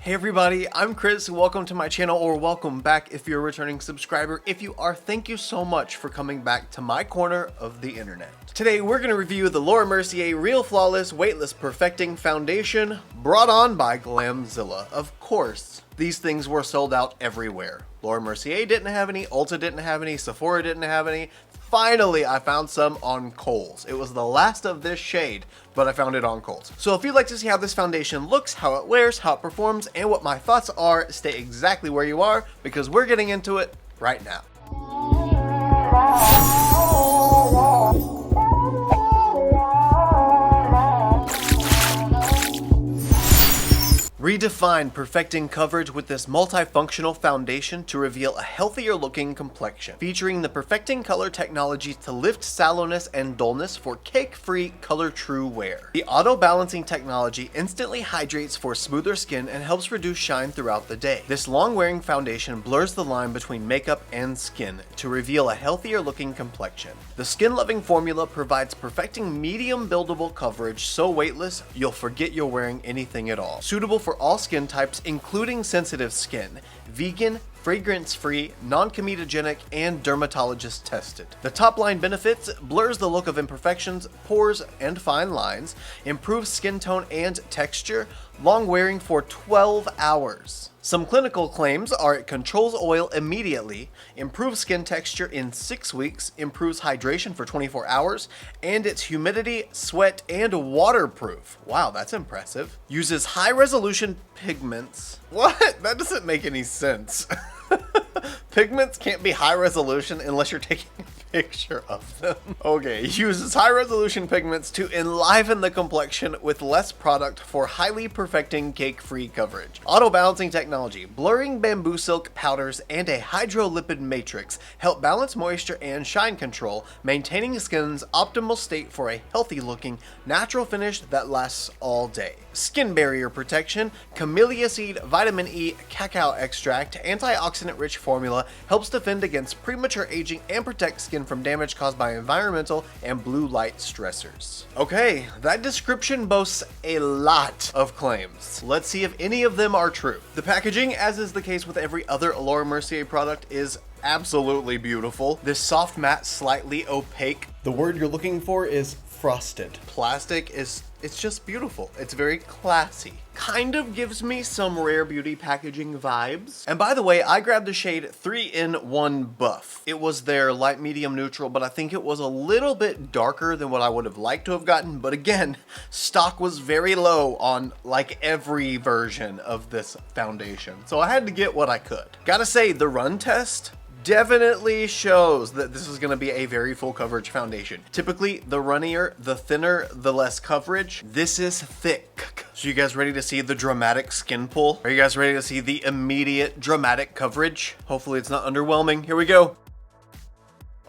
Hey everybody, I'm Chris. Welcome to my channel, or welcome back if you're a returning subscriber. If you are, thank you so much for coming back to my corner of the internet. Today we're going to review the Laura Mercier Real Flawless Weightless Perfecting Foundation, brought on by Glamzilla. Of course, these things were sold out everywhere. Laura Mercier didn't have any, Ulta didn't have any, Sephora didn't have any. Finally, I found some on Kohl's. It was the last of this shade, but I found it on Kohl's. So if you'd like to see how this foundation looks, how it wears, how it performs, and what my thoughts are, stay exactly where you are, because we're getting into it right now. Redefine perfecting coverage with this multifunctional foundation to reveal a healthier looking complexion. Featuring the perfecting color technology to lift sallowness and dullness for cake-free, color-true wear. The auto-balancing technology instantly hydrates for smoother skin and helps reduce shine throughout the day. This long-wearing foundation blurs the line between makeup and skin to reveal a healthier looking complexion. The skin-loving formula provides perfecting medium buildable coverage so weightless you'll forget you're wearing anything at all. Suitable for all skin types, including sensitive skin, vegan, fragrance-free, non-comedogenic, and dermatologist tested. The top line benefits: blurs the look of imperfections, pores, and fine lines, improves skin tone and texture, long wearing for 12 hours. Some clinical claims are it controls oil immediately, improves skin texture in 6 weeks, improves hydration for 24 hours, and it's humidity, sweat, and waterproof. Wow, that's impressive. Uses high-resolution pigments. What? That doesn't make any sense. Pigments can't be high resolution unless you're taking a picture of them. Okay, uses high resolution pigments to enliven the complexion with less product for highly perfecting cake-free coverage. Auto balancing technology, blurring bamboo silk powders, and a hydrolipid matrix help balance moisture and shine control, maintaining skin's optimal state for a healthy looking, natural finish that lasts all day. Skin barrier protection, camellia seed, vitamin E, cacao extract, antioxidant rich formula helps defend against premature aging and protect skin from damage caused by environmental and blue light stressors. Okay, that description boasts a lot of claims. Let's see if any of them are true. The packaging, as is the case with every other Laura Mercier product, is absolutely beautiful. This soft matte, slightly opaque. The word you're looking for is frosted. Plastic is, it's just beautiful. It's very classy. Kind of gives me some Rare Beauty packaging vibes. And by the way, I grabbed the shade 3-in-1 Buff. It was their light, medium, neutral, but I think it was a little bit darker than what I would have liked to have gotten. But again, stock was very low on like every version of this foundation, so I had to get what I could. Gotta say, the run test definitely shows that this is going to be a very full coverage foundation. Typically, the runnier, the thinner, the less coverage. This is thick. So you guys ready to see the dramatic skin pull? Are you guys ready to see the immediate dramatic coverage? Hopefully it's not underwhelming. Here we go.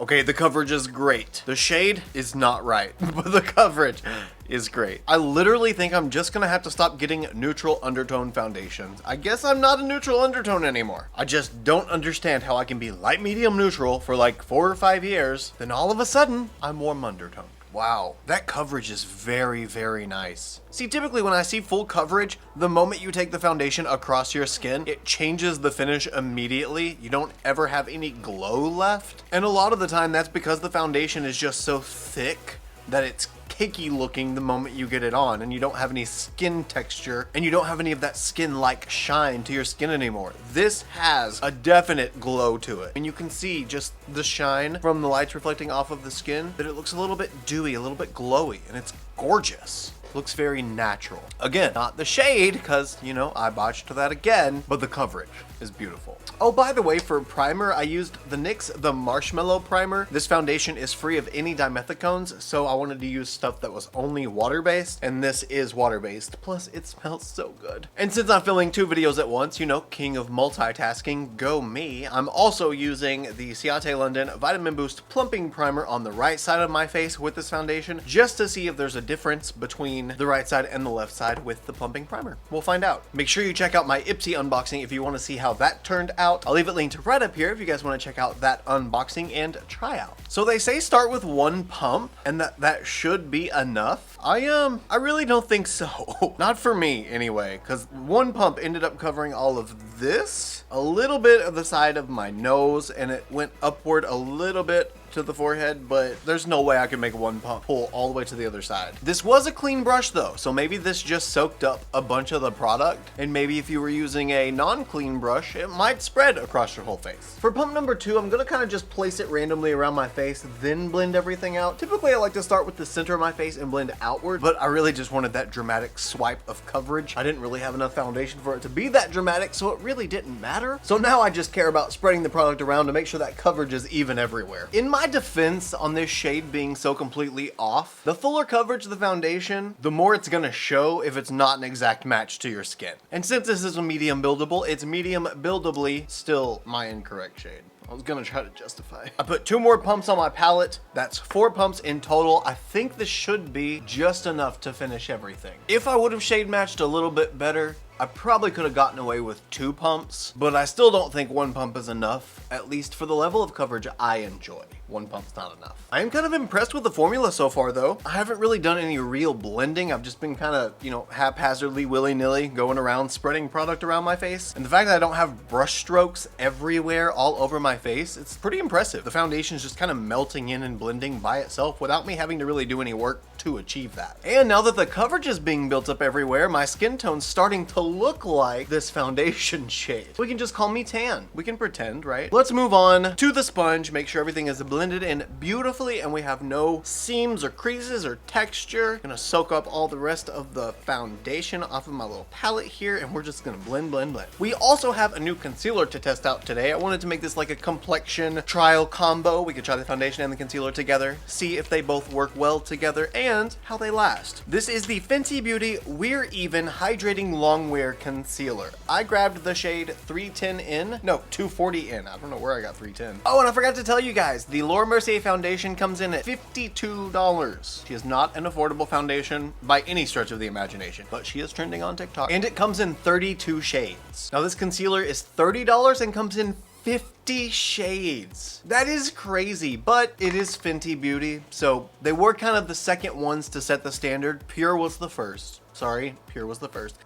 Okay, the coverage is great. The shade is not right, but the coverage is great. I literally think I'm just gonna have to stop getting neutral undertone foundations. I guess I'm not a neutral undertone anymore. I just don't understand how I can be light, medium, neutral for like 4 or 5 years, then all of a sudden, I'm warm undertone. Wow, that coverage is very, very nice. See, typically when I see full coverage, the moment you take the foundation across your skin, it changes the finish immediately. You don't ever have any glow left. And a lot of the time that's because the foundation is just so thick that it's cakey looking the moment you get it on, and you don't have any skin texture, and you don't have any of that skin-like shine to your skin anymore. This has a definite glow to it, and you can see just the shine from the lights reflecting off of the skin, that it looks a little bit dewy, a little bit glowy, and it's gorgeous. Looks very natural. Again, not the shade, because, you know, I botched that again, but the coverage is beautiful. Oh, by the way, for primer, I used the NYX The Marshmallow Primer. This foundation is free of any dimethicones, so I wanted to use stuff that was only water-based, and this is water-based, plus it smells so good. And since I'm filming 2 videos at once, you know, king of multitasking, go me, I'm also using the Ciate London Vitamin Boost Plumping Primer on the right side of my face with this foundation, just to see if there's a difference between between the right side and the left side with the plumping primer. We'll find out. Make sure you check out my Ipsy unboxing if you want to see how that turned out. I'll leave it linked right up here if you guys want to check out that unboxing and tryout. So they say start with one pump and that should be enough. I really don't think so. Not for me anyway, because one pump ended up covering all of this, a little bit of the side of my nose, and it went upward a little bit to the forehead, but there's no way I could make one pump pull all the way to the other side. This was a clean brush though, so maybe this just soaked up a bunch of the product, and maybe if you were using a non-clean brush, it might spread across your whole face. For pump number 2, I'm gonna kind of just place it randomly around my face, then blend everything out. Typically I like to start with the center of my face and blend outward, but I really just wanted that dramatic swipe of coverage. I didn't really have enough foundation for it to be that dramatic, so it really didn't matter. So now I just care about spreading the product around to make sure that coverage is even everywhere. In my defense on this shade being so completely off, the fuller coverage of the foundation, the more it's gonna show if it's not an exact match to your skin. And since this is a medium buildable, it's medium buildably still my incorrect shade. I was gonna try to justify. I put 2 more pumps on my palette. That's 4 pumps in total. I think this should be just enough to finish everything. If I would have shade matched a little bit better, I probably could have gotten away with 2 pumps, but I still don't think 1 pump is enough, at least for the level of coverage I enjoy. 1 pump's not enough. I am kind of impressed with the formula so far though. I haven't really done any real blending. I've just been kind of, haphazardly, willy-nilly going around spreading product around my face. And the fact that I don't have brush strokes everywhere all over my face, it's pretty impressive. The foundation is just kind of melting in and blending by itself without me having to really do any work to achieve that. And now that the coverage is being built up everywhere, my skin tone's starting to look like this foundation shade. We can just call me tan. We can pretend, right? Let's move on to the sponge, make sure everything is blended in beautifully and we have no seams or creases or texture. Gonna soak up all the rest of the foundation off of my little palette here and we're just gonna blend, blend, blend. We also have a new concealer to test out today. I wanted to make this like a complexion trial combo. We could try the foundation and the concealer together, see if they both work well together and how they last. This is the Fenty Beauty We're Even Hydrating Longwear Concealer. I grabbed the shade 310N, no, 240N. I don't know where I got 310. Oh, and I forgot to tell you guys, the Laura Mercier foundation comes in at $52. She is not an affordable foundation by any stretch of the imagination, but she is trending on TikTok. And it comes in 32 shades. Now this concealer is $30 and comes in 50 shades. That is crazy, but it is Fenty Beauty, so they were kind of the second ones to set the standard. Pure was the first. Sorry, Pure was the first.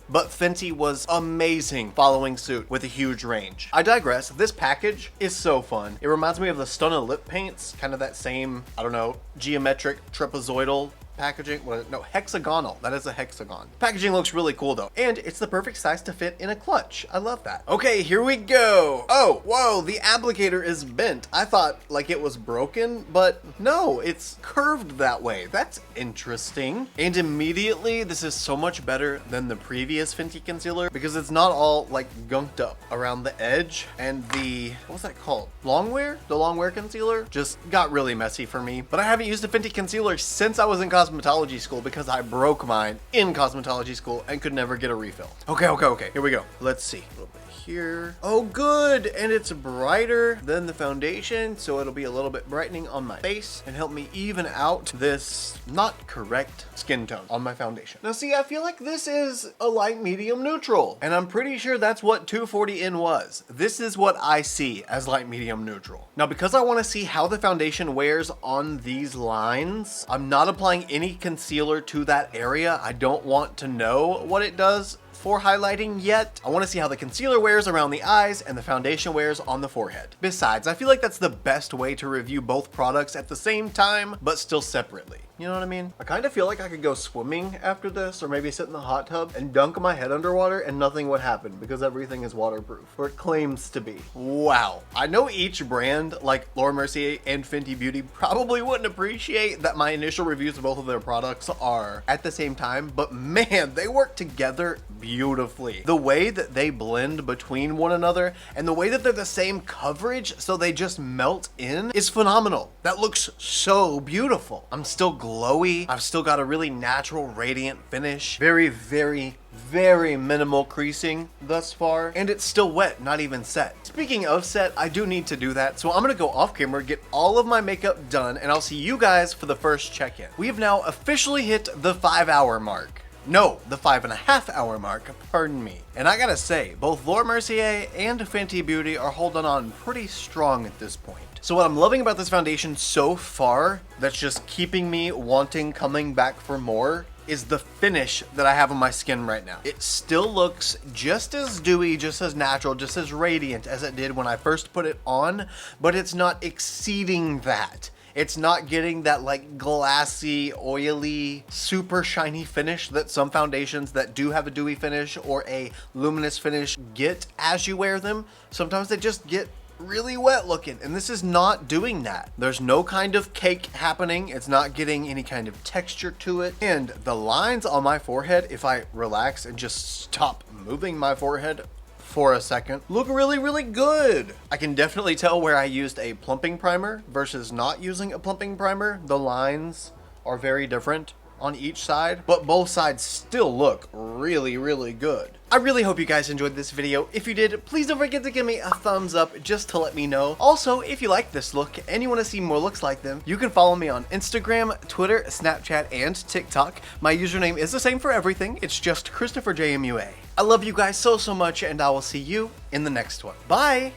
But Fenty was amazing following suit with a huge range. I digress. This package is so fun. It reminds me of the Stunna lip paints, kind of that same, I don't know, geometric trapezoidal packaging. No, hexagonal. That is a hexagon. Packaging looks really cool though. And it's the perfect size to fit in a clutch. I love that. Okay, here we go. Oh, whoa, the applicator is bent. I thought like it was broken, but no, it's curved that way. That's interesting. And immediately, this is so much better than the previous Fenty concealer because it's not all like gunked up around the edge. And the, what was that called? Longwear? The Longwear concealer just got really messy for me. But I haven't used a Fenty concealer since I was in cosmetology school because I broke mine in cosmetology school and could never get a refill. Okay. Here we go. Let's see. A little bit here. Oh, good. And it's brighter than the foundation, so it'll be a little bit brightening on my face and help me even out this not correct skin tone on my foundation. Now, see, I feel like this is a light medium neutral, and I'm pretty sure that's what 240N was. This is what I see as light medium neutral. Now, because I want to see how the foundation wears on these lines, I'm not applying any concealer to that area. I don't want to know what it does for highlighting yet. I want to see how the concealer wears around the eyes and the foundation wears on the forehead. Besides, I feel like that's the best way to review both products at the same time, but still separately. You know what I mean? I kind of feel like I could go swimming after this, or maybe sit in the hot tub and dunk my head underwater and nothing would happen because everything is waterproof, or it claims to be. Wow. I know each brand, like Laura Mercier and Fenty Beauty, probably wouldn't appreciate that my initial reviews of both of their products are at the same time, but man, they work together beautifully. The way that they blend between one another and the way that they're the same coverage so they just melt in is phenomenal. That looks so beautiful. I'm still glowy. I've still got a really natural, radiant finish. Very, very, very minimal creasing thus far, and it's still wet, not even set. Speaking of set, I do need to do that, so I'm gonna go off camera, get all of my makeup done, and I'll see you guys for the first check-in. We have now officially hit the 5-hour mark. No, the 5.5-hour mark, pardon me. And I gotta say, both Laura Mercier and Fenty Beauty are holding on pretty strong at this point. So what I'm loving about this foundation so far, that's just keeping me coming back for more, is the finish that I have on my skin right now. It still looks just as dewy, just as natural, just as radiant as it did when I first put it on, but it's not exceeding that. It's not getting that like glassy, oily, super shiny finish that some foundations that do have a dewy finish or a luminous finish get as you wear them. Sometimes they just get really wet looking, and this is not doing that. There's no kind of cake happening. It's not getting any kind of texture to it. And the lines on my forehead, if I relax and just stop moving my forehead for a second, look really, really good. I can definitely tell where I used a plumping primer versus not using a plumping primer. The lines are very different on each side, but both sides still look really, really good. I really hope you guys enjoyed this video. If you did, please don't forget to give me a thumbs up just to let me know. Also, if you like this look and you want to see more looks like them, you can follow me on Instagram, Twitter, Snapchat, and TikTok. My username is the same for everything. It's just ChristopherJMUA. I love you guys so much, and I will see you in the next one. Bye!